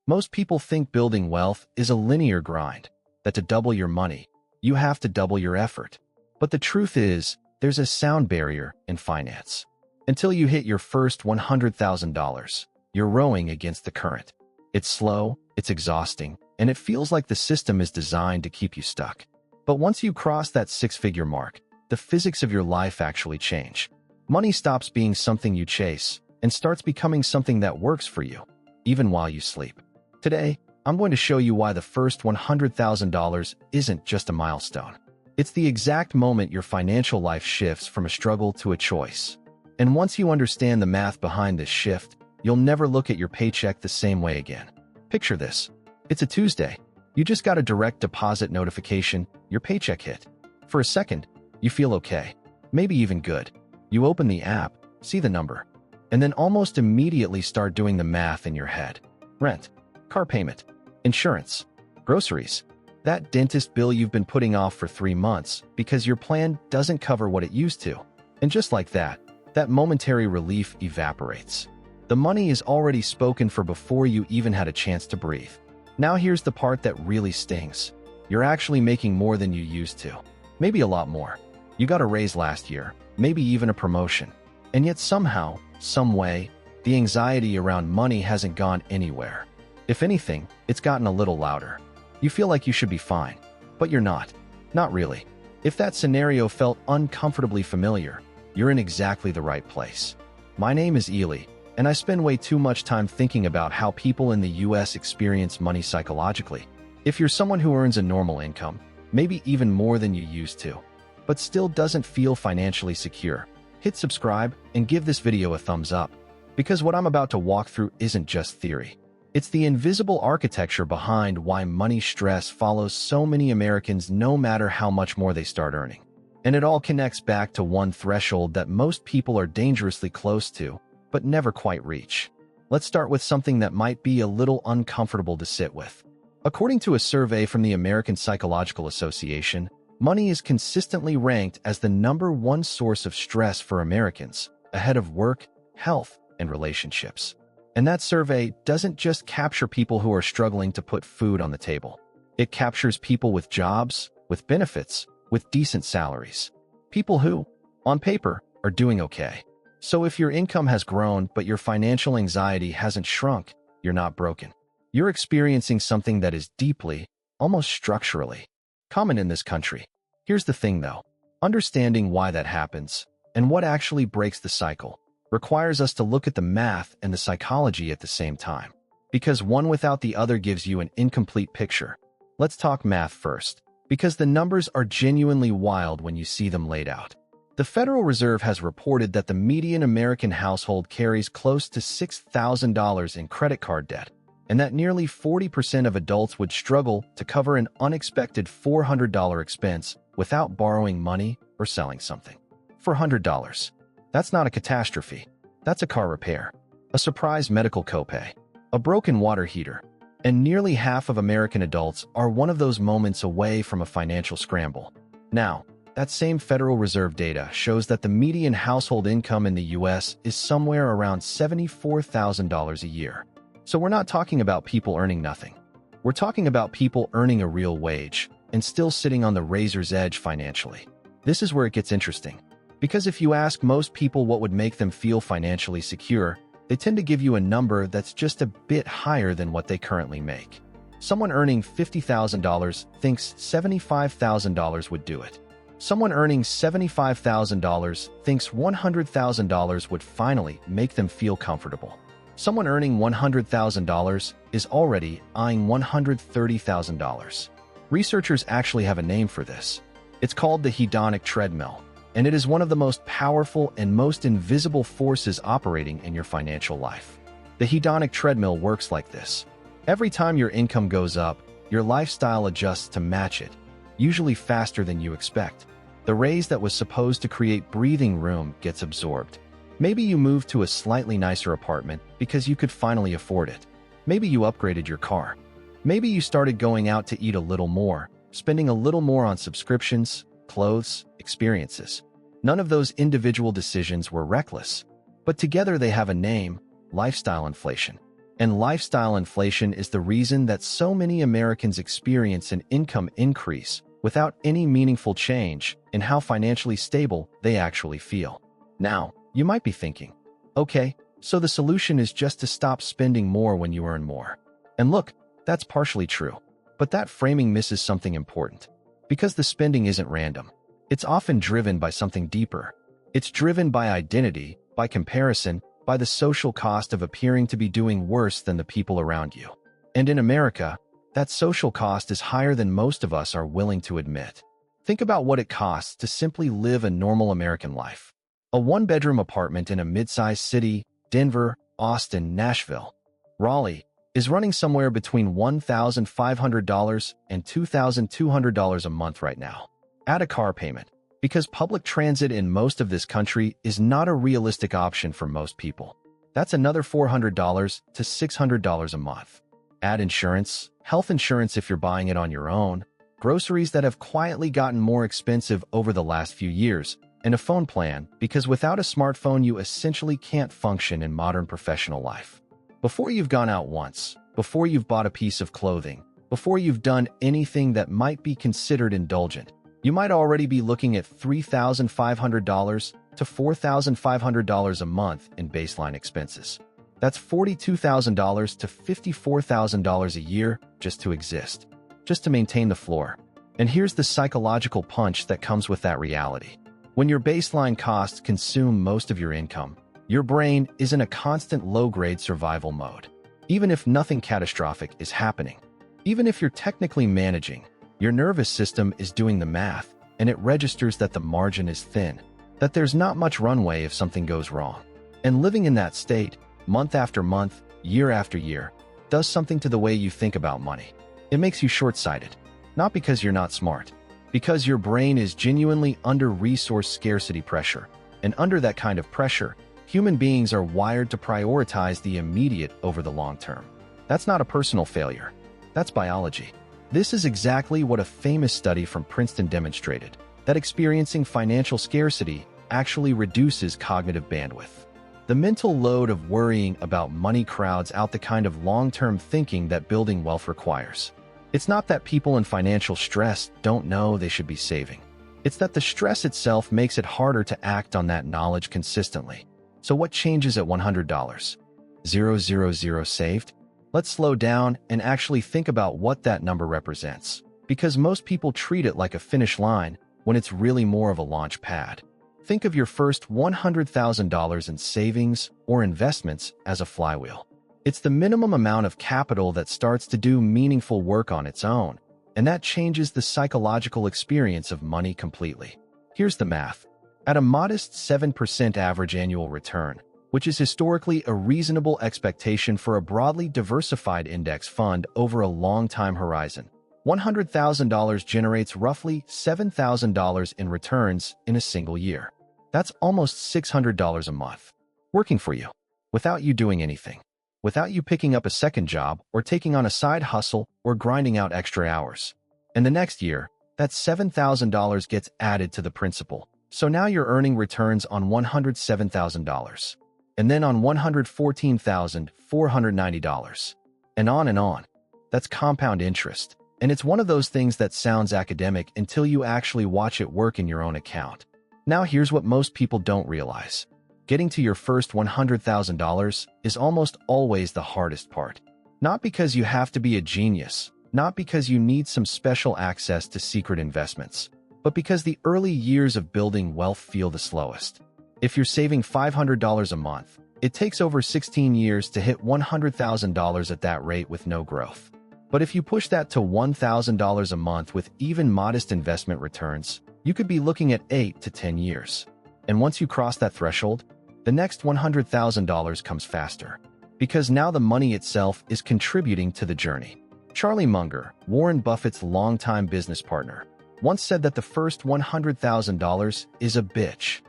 Most people think building wealth is a linear grind, that to double your money, you have to double your effort. But the truth is, there's a sound barrier in finance. Until you hit your first $100,000, you're rowing against the current. It's slow, it's exhausting, and it feels like the system is designed to keep you stuck. But once you cross that six-figure mark, the physics of your life actually change. Money stops being something you chase and starts becoming something that works for you, even while you sleep. Today, I'm going to show you why the first $100,000 isn't just a milestone. It's the exact moment your financial life shifts from a struggle to a choice. And once you understand the math behind this shift, you'll never look at your paycheck the same way again. Picture this. It's a Tuesday. You just got a direct deposit notification, your paycheck hit. For a second, you feel okay, maybe even good. You open the app, see the number, and then almost immediately start doing the math in your head. Rent, car payment, insurance, groceries, that dentist bill you've been putting off for 3 months because your plan doesn't cover what it used to. And just like that momentary relief evaporates. The money is already spoken for before you even had a chance to breathe. Now here's the part that really stings. You're actually making more than you used to. Maybe a lot more. You got a raise last year, maybe even a promotion. And yet somehow, some way, the anxiety around money hasn't gone anywhere. If anything, it's gotten a little louder. You feel like you should be fine, but you're not. Not really. If that scenario felt uncomfortably familiar, you're in exactly the right place. My name is Ely, and I spend way too much time thinking about how people in the US experience money psychologically. If you're someone who earns a normal income, maybe even more than you used to, but still doesn't feel financially secure, hit subscribe and give this video a thumbs up, because what I'm about to walk through isn't just theory. It's the invisible architecture behind why money stress follows so many Americans no matter how much more they start earning. And it all connects back to one threshold that most people are dangerously close to, but never quite reach. Let's start with something that might be a little uncomfortable to sit with. According to a survey from the American Psychological Association, money is consistently ranked as the #1 source of stress for Americans, ahead of work, health, and relationships. And that survey doesn't just capture people who are struggling to put food on the table. It captures people with jobs, with benefits, with decent salaries. People who, on paper, are doing okay. So if your income has grown but your financial anxiety hasn't shrunk, you're not broken. You're experiencing something that is deeply, almost structurally, common in this country. Here's the thing though. Understanding why that happens, and what actually breaks the cycle, requires us to look at the math and the psychology at the same time. Because one without the other gives you an incomplete picture. Let's talk math first, because the numbers are genuinely wild when you see them laid out. The Federal Reserve has reported that the median American household carries close to $6,000 in credit card debt, and that nearly 40% of adults would struggle to cover an unexpected $400 expense without borrowing money or selling something. $400. That's not a catastrophe. That's a car repair, a surprise medical copay, a broken water heater, and nearly half of American adults are one of those moments away from a financial scramble. Now, that same Federal Reserve data shows that the median household income in the US is somewhere around $74,000 a year. So we're not talking about people earning nothing. We're talking about people earning a real wage and still sitting on the razor's edge financially. This is where it gets interesting. Because if you ask most people what would make them feel financially secure, they tend to give you a number that's just a bit higher than what they currently make. Someone earning $50,000 thinks $75,000 would do it. Someone earning $75,000 thinks $100,000 would finally make them feel comfortable. Someone earning $100,000 is already eyeing $130,000. Researchers actually have a name for this. It's called the hedonic treadmill, and it is one of the most powerful and most invisible forces operating in your financial life. The hedonic treadmill works like this. Every time your income goes up, your lifestyle adjusts to match it, usually faster than you expect. The raise that was supposed to create breathing room gets absorbed. Maybe you moved to a slightly nicer apartment because you could finally afford it. Maybe you upgraded your car. Maybe you started going out to eat a little more, spending a little more on subscriptions, clothes, experiences. None of those individual decisions were reckless, but together they have a name: lifestyle inflation. And lifestyle inflation is the reason that so many Americans experience an income increase without any meaningful change in how financially stable they actually feel. Now, you might be thinking, okay, so the solution is just to stop spending more when you earn more. And look, that's partially true. But that framing misses something important. Because the spending isn't random. It's often driven by something deeper. It's driven by identity, by comparison, by the social cost of appearing to be doing worse than the people around you. And in America, that social cost is higher than most of us are willing to admit. Think about what it costs to simply live a normal American life. A one-bedroom apartment in a mid-sized city, Denver, Austin, Nashville, Raleigh, is running somewhere between $1,500 and $2,200 a month right now. Add a car payment, because public transit in most of this country is not a realistic option for most people. That's another $400 to $600 a month. Add insurance, health insurance if you're buying it on your own, groceries that have quietly gotten more expensive over the last few years, and a phone plan, because without a smartphone you essentially can't function in modern professional life. Before you've gone out once, before you've bought a piece of clothing, before you've done anything that might be considered indulgent, you might already be looking at $3,500 to $4,500 a month in baseline expenses. That's $42,000 to $54,000 a year just to exist, just to maintain the floor. And here's the psychological punch that comes with that reality. When your baseline costs consume most of your income, your brain is in a constant low-grade survival mode. Even if nothing catastrophic is happening, even if you're technically managing, your nervous system is doing the math, and it registers that the margin is thin, that there's not much runway if something goes wrong. And living in that state, month after month, year after year, does something to the way you think about money. It makes you short-sighted, not because you're not smart, because your brain is genuinely under resource scarcity pressure. And under that kind of pressure, human beings are wired to prioritize the immediate over the long term. That's not a personal failure. That's biology. This is exactly what a famous study from Princeton demonstrated, that experiencing financial scarcity actually reduces cognitive bandwidth. The mental load of worrying about money crowds out the kind of long-term thinking that building wealth requires. It's not that people in financial stress don't know they should be saving. It's that the stress itself makes it harder to act on that knowledge consistently. So what changes at $100? 000 saved? Let's slow down and actually think about what that number represents, because most people treat it like a finish line when it's really more of a launch pad. Think of your first $100,000 in savings or investments as a flywheel. It's the minimum amount of capital that starts to do meaningful work on its own, and that changes the psychological experience of money completely. Here's the math. At a modest 7% average annual return, which is historically a reasonable expectation for a broadly diversified index fund over a long time horizon, $100,000 generates roughly $7,000 in returns in a single year. That's almost $600 a month, working for you, without you doing anything, without you picking up a second job or taking on a side hustle or grinding out extra hours. And the next year, that $7,000 gets added to the principal. So now you're earning returns on $107,000. And then on $114,490. And on and on. That's compound interest. And it's one of those things that sounds academic until you actually watch it work in your own account. Now here's what most people don't realize. Getting to your first $100,000 is almost always the hardest part. Not because you have to be a genius, not because you need some special access to secret investments, but because the early years of building wealth feel the slowest. If you're saving $500 a month, it takes over 16 years to hit $100,000 at that rate with no growth. But if you push that to $1,000 a month with even modest investment returns, you could be looking at 8 to 10 years. And once you cross that threshold, the next $100,000 comes faster. Because now the money itself is contributing to the journey. Charlie Munger, Warren Buffett's longtime business partner, once said that the first $100,000 is a bitch.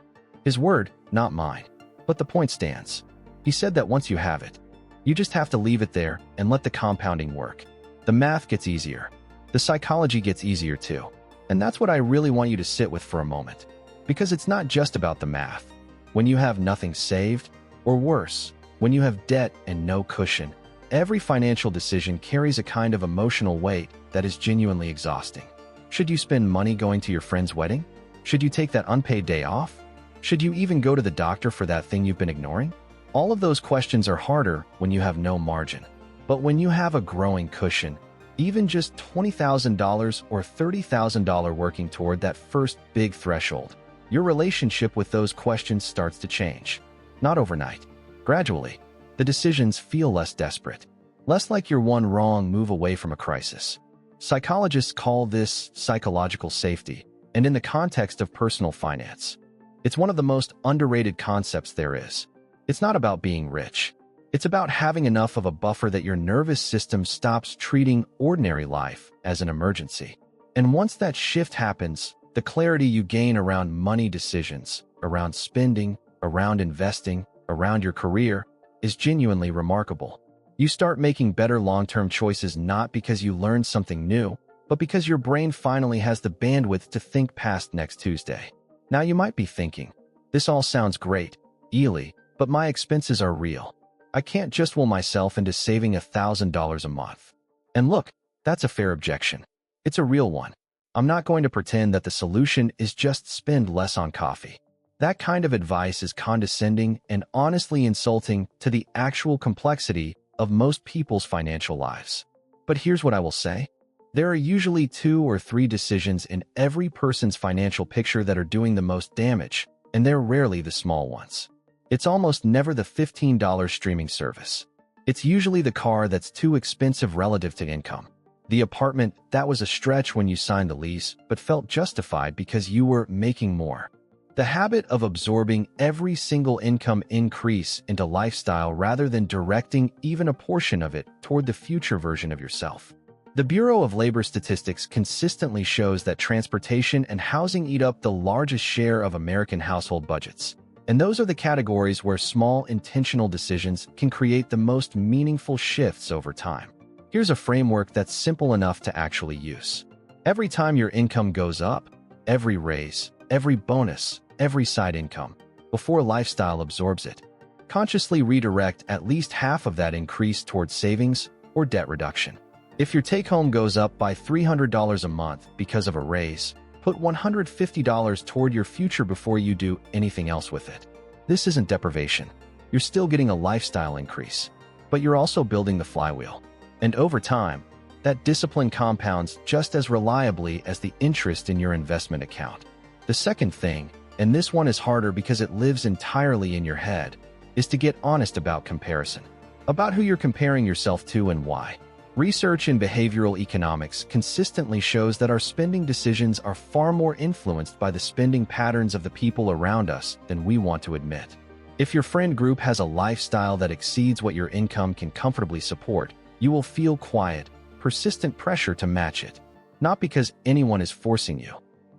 His word, not mine. But the point stands. He said that once you have it, you just have to leave it there and let the compounding work. The math gets easier. The psychology gets easier too. And that's what I really want you to sit with for a moment. Because it's not just about the math. When you have nothing saved, or worse, when you have debt and no cushion, every financial decision carries a kind of emotional weight that is genuinely exhausting. Should you spend money going to your friend's wedding? Should you take that unpaid day off? Should you even go to the doctor for that thing you've been ignoring? All of those questions are harder when you have no margin. But when you have a growing cushion, even just $20,000 or $30,000 working toward that first big threshold, your relationship with those questions starts to change. Not overnight. Gradually, the decisions feel less desperate, less like you're one wrong move away from a crisis. Psychologists call this psychological safety, and in the context of personal finance, it's one of the most underrated concepts there is. It's not about being rich. It's about having enough of a buffer that your nervous system stops treating ordinary life as an emergency. And once that shift happens, the clarity you gain around money decisions, around spending, around investing, around your career, is genuinely remarkable. You start making better long-term choices not because you learned something new, but because your brain finally has the bandwidth to think past next Tuesday. Now you might be thinking, this all sounds great, Ely, but my expenses are real. I can't just will myself into saving $1,000 a month. And look, that's a fair objection. It's a real one. I'm not going to pretend that the solution is just spend less on coffee. That kind of advice is condescending and honestly insulting to the actual complexity of most people's financial lives. But here's what I will say. There are usually 2 or 3 decisions in every person's financial picture that are doing the most damage, and they're rarely the small ones. It's almost never the $15 streaming service. It's usually the car that's too expensive relative to income. The apartment that was a stretch when you signed the lease, but felt justified because you were making more. The habit of absorbing every single income increase into lifestyle rather than directing even a portion of it toward the future version of yourself. The Bureau of Labor Statistics consistently shows that transportation and housing eat up the largest share of American household budgets. And those are the categories where small, intentional decisions can create the most meaningful shifts over time. Here's a framework that's simple enough to actually use. Every time your income goes up, every raise, every bonus, every side income, before lifestyle absorbs it, consciously redirect at least half of that increase towards savings or debt reduction. If your take-home goes up by $300 a month because of a raise, put $150 toward your future before you do anything else with it. This isn't deprivation. You're still getting a lifestyle increase, but you're also building the flywheel. And over time, that discipline compounds just as reliably as the interest in your investment account. The second thing, and this one is harder because it lives entirely in your head, is to get honest about comparison. About who you're comparing yourself to and why. Research in behavioral economics consistently shows that our spending decisions are far more influenced by the spending patterns of the people around us than we want to admit. If your friend group has a lifestyle that exceeds what your income can comfortably support, you will feel quiet, persistent pressure to match it. Not because anyone is forcing you,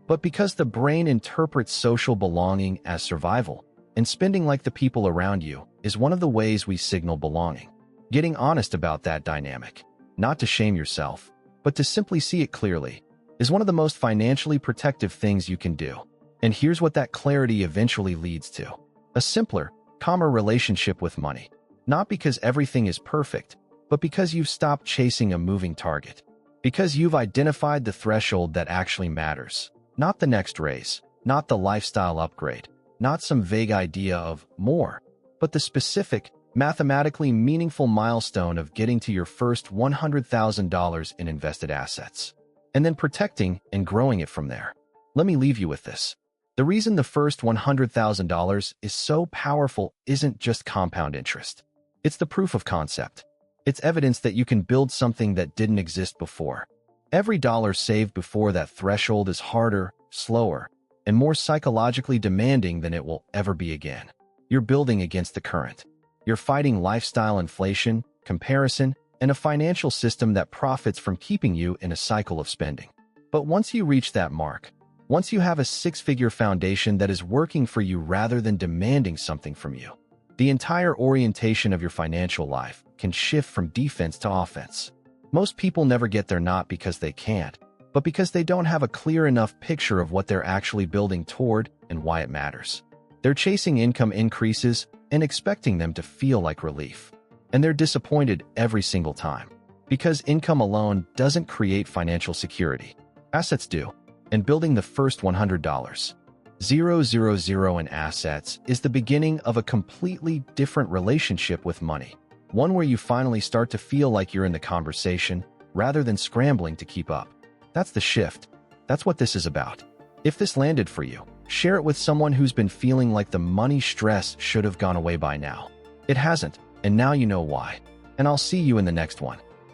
but because the brain interprets social belonging as survival, and spending like the people around you is one of the ways we signal belonging. Getting honest about that dynamic, not to shame yourself, but to simply see it clearly, is one of the most financially protective things you can do. And here's what that clarity eventually leads to. A simpler, calmer relationship with money. Not because everything is perfect, but because you've stopped chasing a moving target. Because you've identified the threshold that actually matters. Not the next raise, not the lifestyle upgrade, not some vague idea of more, but the specific, mathematically meaningful milestone of getting to your first $100,000 in invested assets, and then protecting and growing it from there. Let me leave you with this. The reason the first $100,000 is so powerful isn't just compound interest. It's the proof of concept. It's evidence that you can build something that didn't exist before. Every dollar saved before that threshold is harder, slower, and more psychologically demanding than it will ever be again. You're building against the current. You're fighting lifestyle inflation, comparison, and a financial system that profits from keeping you in a cycle of spending. But once you reach that mark, once you have a 6-figure foundation that is working for you rather than demanding something from you, the entire orientation of your financial life can shift from defense to offense. Most people never get there not because they can't, but because they don't have a clear enough picture of what they're actually building toward and why it matters. They're chasing income increases and expecting them to feel like relief. and they're disappointed every single time. Because income alone doesn't create financial security. Assets do. And building the first $100,000 in assets is the beginning of a completely different relationship with money. One where you finally start to feel like you're in the conversation rather than scrambling to keep up. That's the shift. That's what this is about. If this landed for you, share it with someone who's been feeling like the money stress should have gone away by now. It hasn't, and now you know why. And I'll see you in the next one.